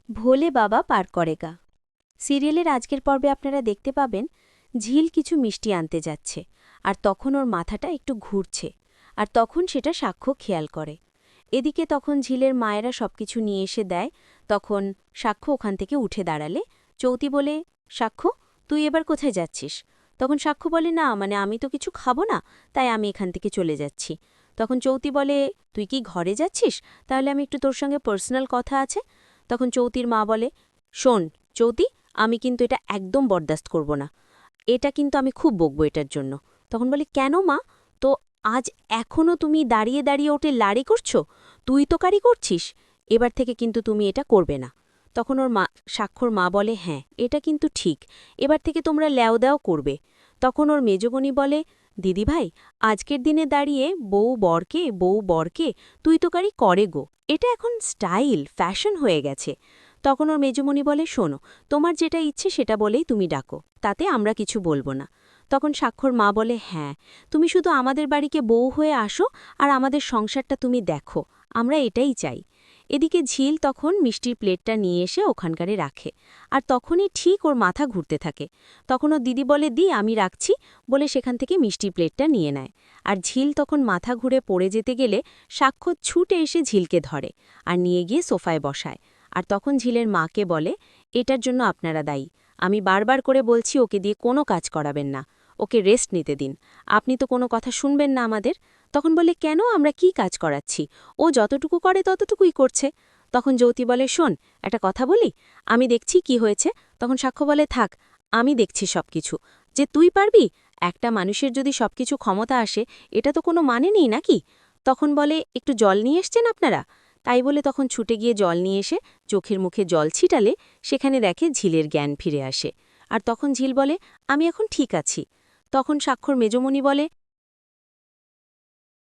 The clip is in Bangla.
ভোলে বাবা পার করেগা। সিরিয়ালের আজকের পর্বে আপনারা দেখতে পাবেন ঝিল কিছু মিষ্টি আনতে যাচ্ছে, আর তখন ওর মাথাটা একটু ঘুরছে, আর তখন সেটা সাক্ষ্য খেয়াল করে। এদিকে তখন ঝিলের মায়েরা সবকিছু নিয়ে এসে দেয়। তখন সাক্ষ্য ওখান থেকে উঠে দাঁড়ালে চৌতি বলে, সাক্ষ্য তুই এবার কোথায় যাচ্ছিস? তখন সাক্ষ্য বলে, না মানে আমি তো কিছু খাবো না, তাই আমি এখান থেকে চলে যাচ্ছি। তখন চৌতি বলে, তুই কি ঘরে যাচ্ছিস? তাহলে আমি একটু তোর সঙ্গে পার্সোনাল কথা আছে। তখন চৌতির মা বলে, শোন চৌতি, আমি কিন্তু এটা একদম বরদাস্ত করব না, এটা কিন্তু আমি খুব বকবো এটার জন্য। তখন বলে, কেন মা? তো আজ এখনও তুমি দাঁড়িয়ে দাঁড়িয়ে ওটে লাড়ি করছো? তুই তো কারি করছিস, এবার থেকে কিন্তু তুমি এটা করবে না। তখন ওর মা সাক্ষর মা বলে, হ্যাঁ এটা কিন্তু ঠিক, এবার থেকে তোমরা ল্যাওদাও করবে। তখন ওর মেজবনি বলে, দিদিভাই আজকের দিনে দাঁড়িয়ে বউ বরকে তুই তো কারি করে গো, এটা এখন স্টাইল ফ্যাশন হয়ে গেছে। তখন ওর মেজমণি বলে, শোনো তোমার যেটা ইচ্ছে সেটা বলেই তুমি ডাকো, তাতে আমরা কিছু বলবো না। তখন সাক্ষর মা বলে, হ্যাঁ তুমি শুধু আমাদের বাড়িকে বউ হয়ে আসো, আর আমাদের সংসারটা তুমি দেখো, আমরা এটাই চাই। এদিকে ঝিল তখন মিষ্টির প্লেটটা নিয়ে এসে ওখানকারে রাখে, আর তখনই ঠিক ওর মাথা ঘুরতে থাকে। তখন ওর দিদি বলে, দি আমি রাখছি, বলে সেখান থেকে মিষ্টি প্লেটটা নিয়ে নেয়। আর ঝিল তখন মাথা ঘুরে পড়ে যেতে গেলে সাক্ষর ছুটে এসে ঝিলকে ধরে আর নিয়ে গিয়ে সোফায় বসায়। আর তখন ঝিলের মাকে বলে, এটার জন্য আপনারা দায়ী, আমি বারবার করে বলছি ওকে দিয়ে কোনো কাজ করাবেন না, ওকে রেস্ট নিতে দিন, আপনি তো কোনো কথা শুনবেন না আমাদের। তখন বলে, কেন আমরা কি কাজ করাচ্ছি, ও যতটুকু করে ততটুকুই করছে। তখন জ্যোতি বলে, শোন একটা কথা বলি, আমি দেখছি কি হয়েছে। তখন সাক্ষ্য বলে, থাক আমি দেখছি সব কিছু, যে তুই পারবি? একটা মানুষের যদি সবকিছু ক্ষমতা আসে, এটা তো কোনো মানে নেই নাকি? তখন বলে, একটু জল নিয়ে এসছেন আপনারা? তাই বলে তখন ছুটে গিয়ে জল নিয়ে এসে চোখের মুখে জল ছিটালে সেখানে দেখে ঝিলের জ্ঞান ফিরে আসে। আর তখন ঝিল বলে, আমি এখন ঠিক আছি। তখন সাক্ষর মেজমণি বলে,